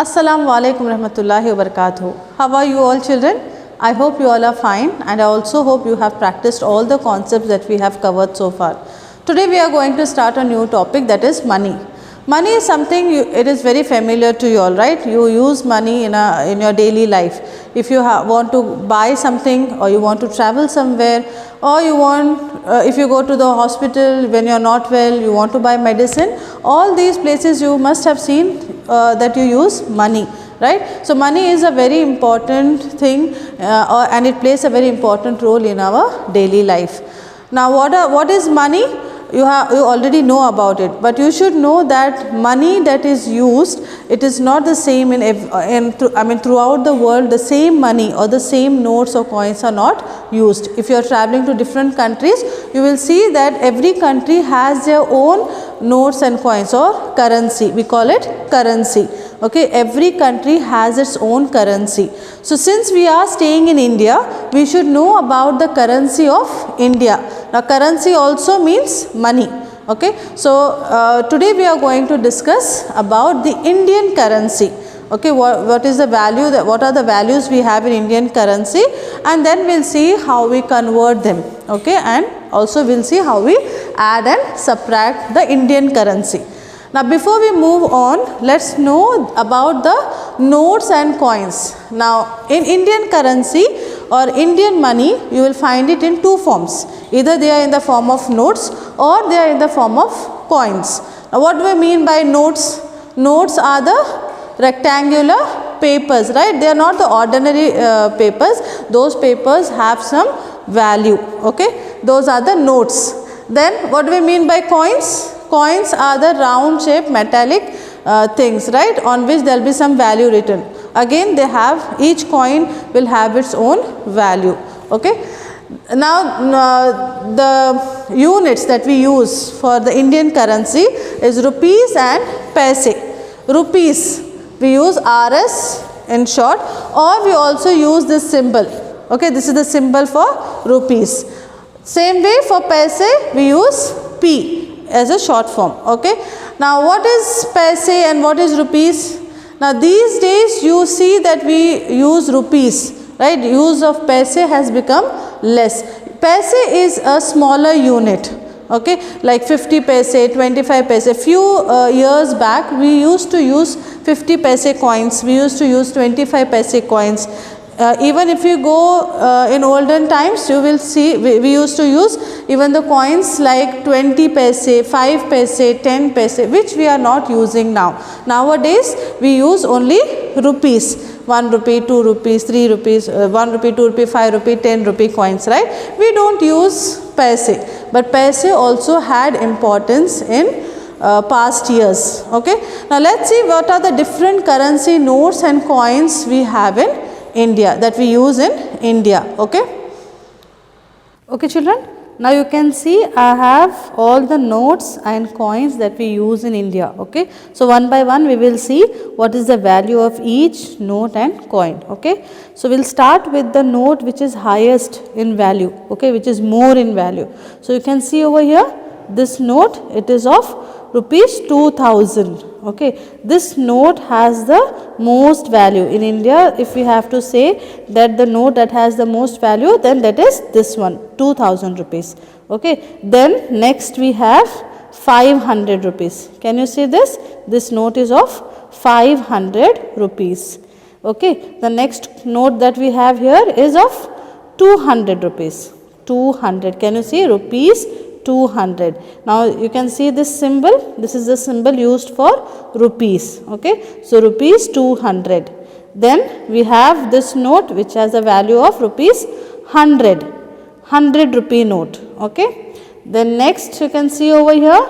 Assalamu alaikum rahmatullahi wa barakatuh. How are you all children? I hope you all are fine, and I also hope you have practiced all the concepts that we have covered so far. Today we are going to start a new topic, that is money. Money is something it is very familiar to you all, right? You use money in your daily life. If you want to buy something, or you want to travel somewhere, or you want if you go to the hospital when you are not well, you want to buy medicine, all these places you must have seen that you use money, right? So money is a very important thing and it plays a very important role in our daily life. Now what is money? You already know about it, but you should know that money that is used, it is not the same throughout the world. The same money or the same notes or coins are not used. If you are traveling to different countries, you will see that every country has their own notes and coins or currency. We call it currency. Okay, every country has its own currency. So since we are staying in India, we should know about the currency of India. Now currency also means money. Okay, so today we are going to discuss about the Indian currency. Okay, what is the value, what are the values we have in Indian currency, and then we will see how we convert them. Okay, and also we will see how we add and subtract the Indian currency. Now before we move on, let's know about the notes and coins. Now in Indian currency or Indian money, you will find it in two forms. Either they are in the form of notes or they are in the form of coins. Now what do we mean by notes? Notes are the rectangular papers, right? They are not the ordinary papers. Those papers have some value. Okay, those are the notes. Then what do we mean by coins? Coins are the round shaped metallic things, right, on which there will be some value written. Again they have, each coin will have its own value. Okay. Now the units that we use for the Indian currency is rupees and paise. Rupees, we use RS in short, or we also use this symbol. Okay, this is the symbol for rupees. Same way for paise, we use P as a short form. Okay. Now what is paise and what is rupees? Now these days you see that we use rupees, right? Use of paise has become less. Paise is a smaller unit. Okay, like 50 paise, 25 paise. A few years back we used to use 50 paise coins, we used to use 25 paise coins. Even if you go in olden times, you will see we used to use even the coins like 20 paise, 5 paise, 10 paise, which we are not using now. Nowadays we use only rupees. 1 rupee, 2 rupees, 3 rupees, 1 rupee, 2 rupee, 5 rupee, 10 rupee coins, right? We don't use paise, but paise also had importance in past years. Okay. Now let's see what are the different currency notes and coins we have in India, that we use in India. Okay. Okay children, now you can see I have all the notes and coins that we use in India. Okay. So one by one we will see what is the value of each note and coin. Okay. So we will start with the note which is highest in value, okay, which is more in value. So you can see over here this note, it is of rupees 2000. Okay, this note has the most value in India. If we have to say that the note that has the most value, then that is this one, 2000 rupees. Okay, then next we have 500 rupees. Can you see this? This note is of 500 rupees. Okay, the next note that we have here is of 200 rupees. 200. Can you see? Rupees 200. Now you can see this symbol, this is the symbol used for rupees. Okay, so rupees 200. Then we have this note which has a value of rupees 100 rupee note. Okay, then next you can see over here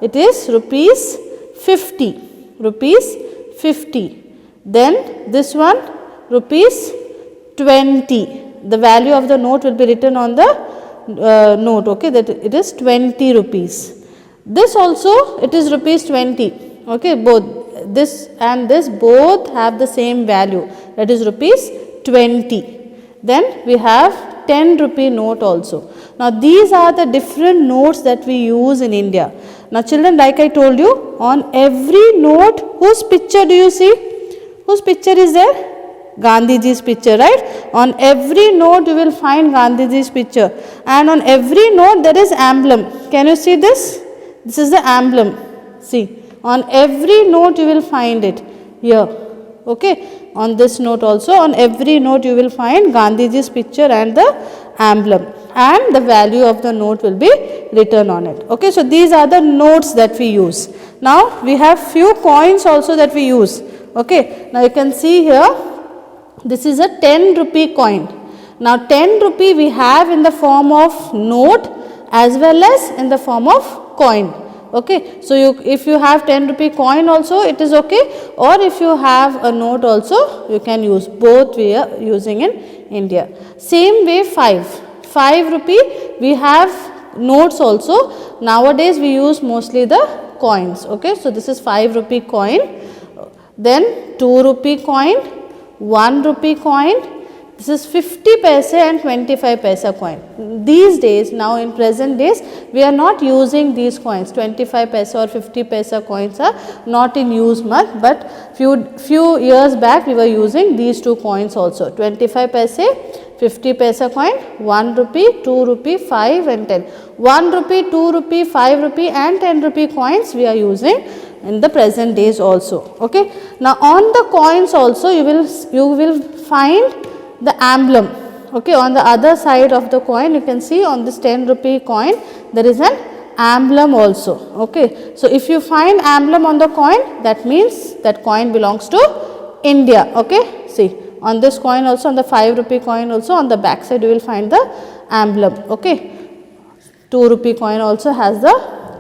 it is rupees 50. Rupees 50. Then this one rupees 20. The value of the note will be written on the note, okay, that it is 20 rupees. This also it is rupees 20. Okay, both this and this both have the same value, that is rupees 20. Then we have 10 rupee note also. Now these are the different notes that we use in India. Now children, like I told you, on every note whose picture do you see? whose picture is there? Gandhiji's picture, right? On every note you will find Gandhiji's picture, and on every note there is emblem. Can you see this? This is the emblem. See, on every note you will find it here. Okay, on this note also, on every note you will find Gandhiji's picture and the emblem, and the value of the note will be written on it. Okay, so these are the notes that we use. Now we have few coins also that we use. Okay, now you can see here, this is a 10 rupee coin. Now 10 rupee we have in the form of note as well as in the form of coin. Okay, so if you have 10 rupee coin also it is okay, or if you have a note also you can use. Both we are using in India. Same way 5 rupee we have notes also. Nowadays we use mostly the coins. Okay, so this is 5 rupee coin, then 2 rupee coin, 1 rupee coin. This is 50 paise and 25 paise coin. These days, now in present days, we are not using these coins. 25 paise or 50 paise coins are not in use much, but few years back we were using these two coins also. 25 paise, 50 paise coin, 1 rupee, 2 rupee, 5 and 10. 1 rupee, 2 rupee, 5 rupee and 10 rupee coins we are using in the present days also. Okay. Now on the coins also you will find the emblem. Okay, on the other side of the coin you can see on this 10 rupee coin there is an emblem also. Okay, so if you find emblem on the coin, that means that coin belongs to India. Okay, see on this coin also, on the 5 rupee coin also, on the back side you will find the emblem. Okay, 2 rupee coin also has the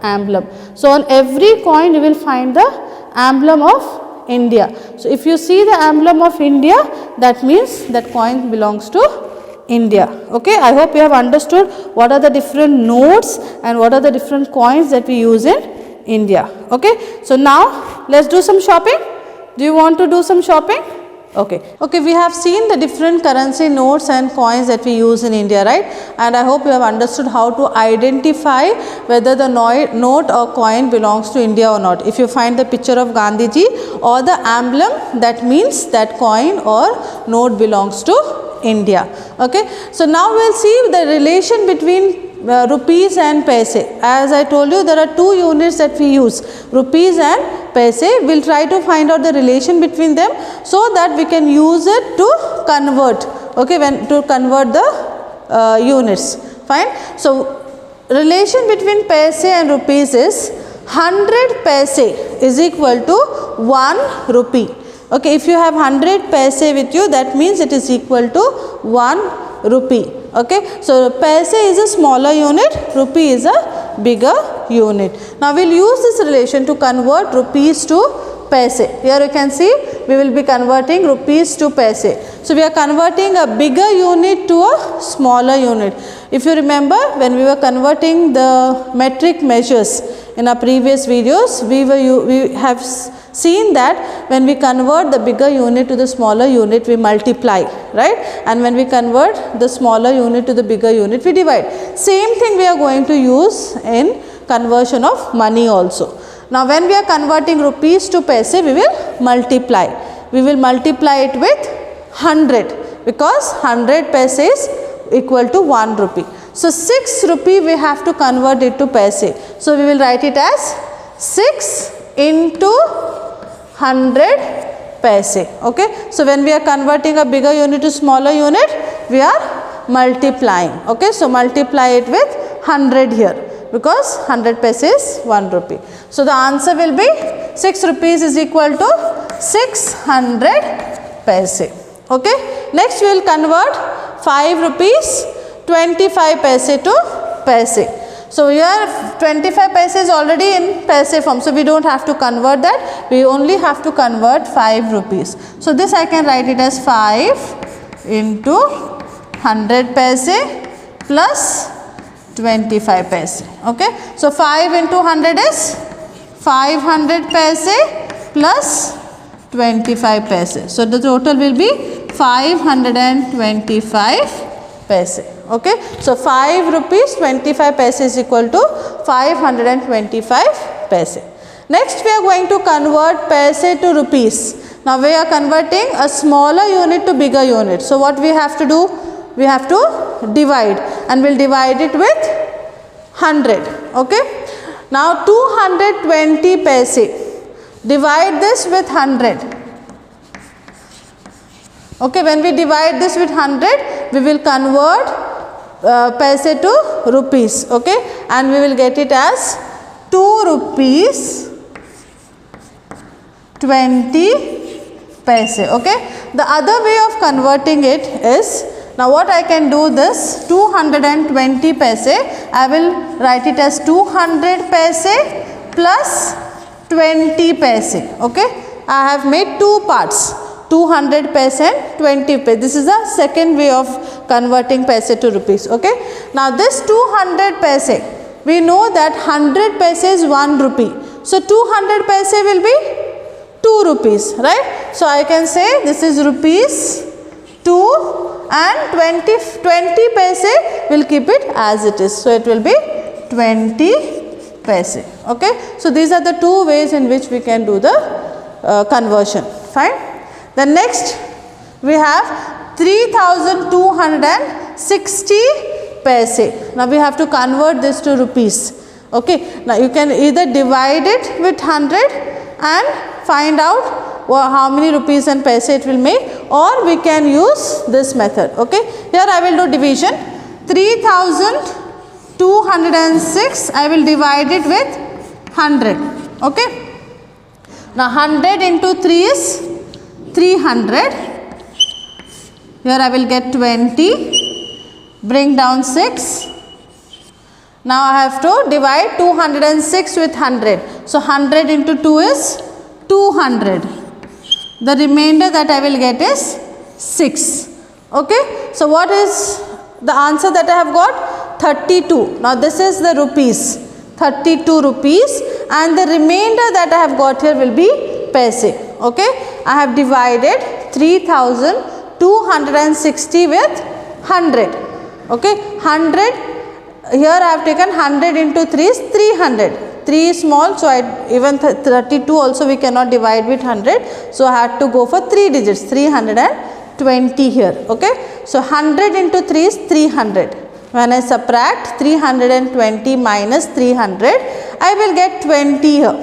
emblem. So on every coin you will find the emblem of India. So if you see the emblem of India, that means that coin belongs to India. Okay, I hope you have understood what are the different notes and what are the different coins that we use in India. Okay, so now let's do some shopping. Do you want to do some shopping? Okay, we have seen the different currency notes and coins that we use in India, right? And I hope you have understood how to identify whether the note or coin belongs to India or not. If you find the picture of Gandhiji or the emblem, that means that coin or note belongs to India. Okay, so now we will see the relation between rupees and paise. As I told you, there are two units that we use, rupees and paise. We will try to find out the relation between them so that we can use it to convert. Okay, to convert the units. Fine. So relation between paise and rupees is 100 paise is equal to 1 rupee. Okay, if you have 100 paise with you, that means it is equal to 1 rupee. Okay, so paise is a smaller unit, rupee is a bigger unit. Now we will use this relation to convert rupees to paise. Here you can see we will be converting rupees to paise. So we are converting a bigger unit to a smaller unit. If you remember, when we were converting the metric measures in our previous videos, we have seen that when we convert the bigger unit to the smaller unit, we multiply, right? And when we convert the smaller unit to the bigger unit, we divide. Same thing we are going to use in conversion of money also. Now when we are converting rupees to paise, we will multiply. We will multiply it with 100 because 100 paise is equal to 1 rupee. So 6 rupee we have to convert it to paise. So we will write it as 6 into 100 paise. Okay, so when we are converting a bigger unit to smaller unit, we are multiplying. Okay, so multiply it with 100 here because 100 paise is 1 rupee. So the answer will be 6 rupees is equal to 600 paise. Okay, next we will convert 5 rupees 25 paise to paise. So here 25 paise is already in paise form, so we do not have to convert that, we only have to convert 5 rupees. So this I can write it as 5 into 100 paise plus 25 paise. Okay, so 5 into 100 is 500 paise plus 25 paise. So the total will be 525 paise. Okay, so 5 rupees 25 paise is equal to 525 paise. Next we are going to convert paise to rupees. Now we are converting a smaller unit to bigger unit. So what we have to do? We have to divide, and we'll divide it with 100. Okay. Now 220 paise. Divide this with 100. Okay. When we divide this with 100, we will convert paise to rupees. Okay. And we will get it as 2 rupees 20 paise. Okay. The other way of converting it is, now what I can do this 220 paise, I will write it as 200 paise plus 20 paise. Okay. I have made two parts, 200 paise and 20 paise. This is the second way of converting paise to rupees. Okay. Now this 200 paise, we know that 100 paise is 1 rupee. So 200 paise will be 2 rupees, right? So I can say this is rupees 2 and 20 paise, will keep it as it is. So it will be 20 paise. Okay. So these are the two ways in which we can do the conversion. Fine. The next we have 3260 paise. Now we have to convert this to rupees. Okay. Now you can either divide it with 100 and find out how many rupees and paise it will make, or we can use this method. Okay. Here I will do division. 3206, I will divide it with 100. Okay. Now 100 into 3 is 300. Here I will get 20. Bring down 6. Now I have to divide 206 with 100. So 100 into 2 is 200. The remainder that I will get is 6. Okay. So what is the answer that I have got? 32. Now this is the rupees. 32 rupees, and the remainder that I have got here will be paise. Okay. I have divided 3260 with 100. Okay. 100. Here I have taken 100 into 3 is 300. 3 is small, so even 32 also we cannot divide with 100. So I had to go for 3 digits, 320 here. Okay. So 100 into 3 is 300. When I subtract 320 minus 300, I will get 20 here.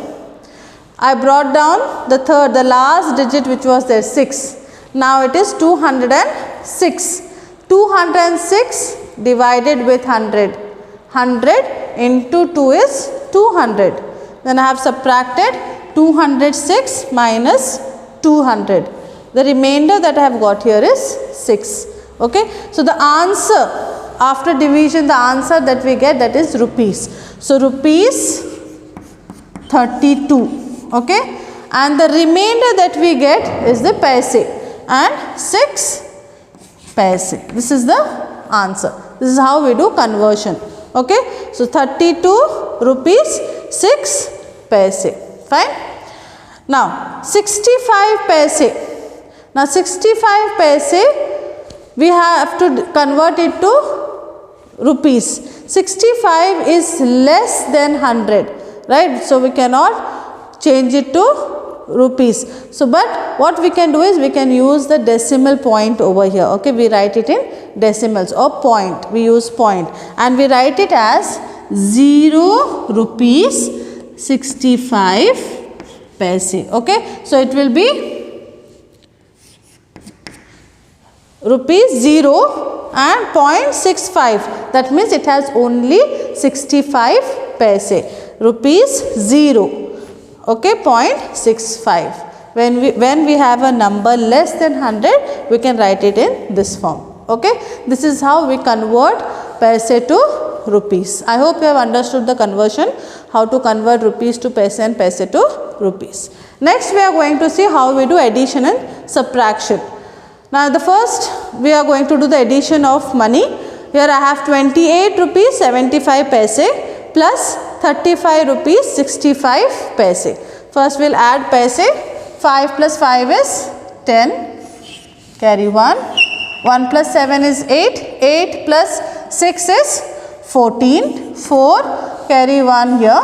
I brought down the last digit which was there, 6. Now it is 206. 206 divided with 100. 100 into 2 is 200. Then I have subtracted 206 minus 200. The remainder that I have got here is 6. Okay. So the answer after division, the answer that we get, that is rupees. So rupees 32. Okay. And the remainder that we get is the paise, and 6 paise. This is the answer. This is how we do conversion. Okay. So 32 rupees 6 paise. Fine. Now 65 paise. Now 65 paise, we have to convert it to rupees. 65 is less than 100, right? So we cannot change it to rupees. So but what we can do is we can use the decimal point over here. Okay, we write it in decimals or point. We use point and we write it as 0 rupees 65 paise. Okay, so it will be rupees 0 and 0.65. That means it has only 65 paise. Rupees 0. Okay, 0.65. When we have a number less than 100, we can write it in this form. Okay, this is how we convert paise to rupees. I hope you have understood the conversion, how to convert rupees to paise and paise to rupees. Next, we are going to see how we do addition and subtraction. Now, the first we are going to do the addition of money. Here I have 28 rupees 75 paise plus 35 rupees 65 paise. First we will add paise. 5 plus 5 is 10. Carry 1. 1 plus 7 is 8. 8 plus 6 is 14. 4. Carry 1 here.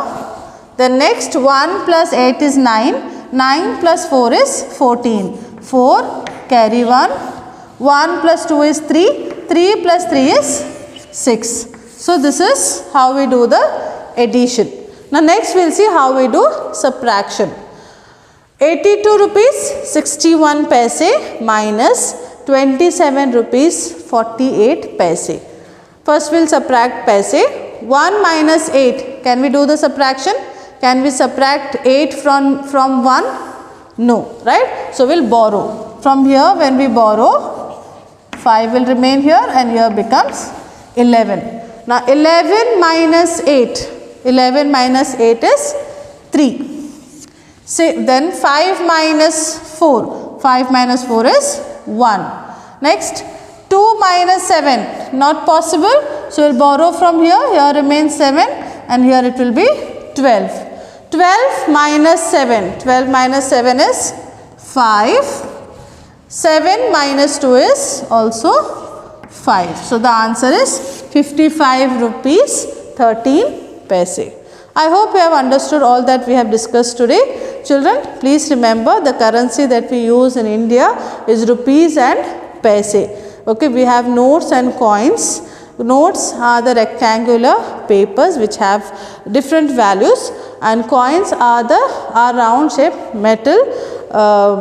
The next 1 plus 8 is 9. 9 plus 4 is 14. 4 carry 1. 1 plus 2 is 3. 3 plus 3 is 6. So this is how we do the addition. Now next we will see how we do subtraction. 82 rupees 61 paise minus 27 rupees 48 paise. First we will subtract paise. 1 minus 8. Can we do the subtraction? Can we subtract 8 from 1? No, right? So we will borrow. From here when we borrow, 5 will remain here and here becomes 11. Now 11 minus 8. 11 minus 8 is 3. Say, then 5 minus 4. 5 minus 4 is 1. Next 2 minus 7. Not possible. So we will borrow from here. Here remains 7 and here it will be 12. 12 minus 7. 12 minus 7 is 5. 7 minus 2 is also 5. So the answer is 55 rupees 13 paise. I hope you have understood all that we have discussed today. Children, please remember the currency that we use in India is rupees and paise. Okay, we have notes and coins. Notes are the rectangular papers which have different values, and coins are the round shaped metal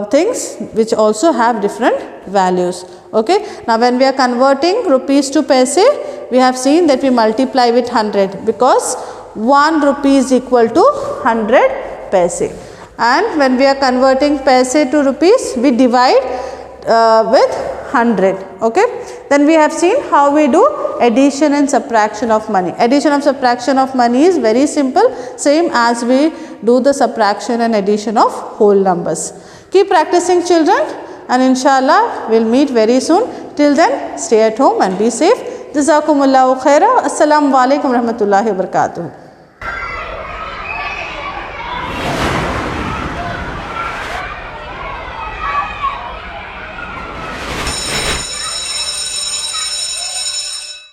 things which also have different values. Okay. Now when we are converting rupees to paise, we have seen that we multiply with 100 because 1 rupee is equal to 100 paise. And when we are converting paise to rupees, we divide with 100. Okay. Then we have seen how we do addition and subtraction of money. Addition and subtraction of money is very simple, same as we do the subtraction and addition of whole numbers. Keep practicing, children, and inshallah we will meet very soon. Till then, stay at home and be safe. Jazakumullahu khaira. Assalamu alaikum warahmatullahi wabarakatuh.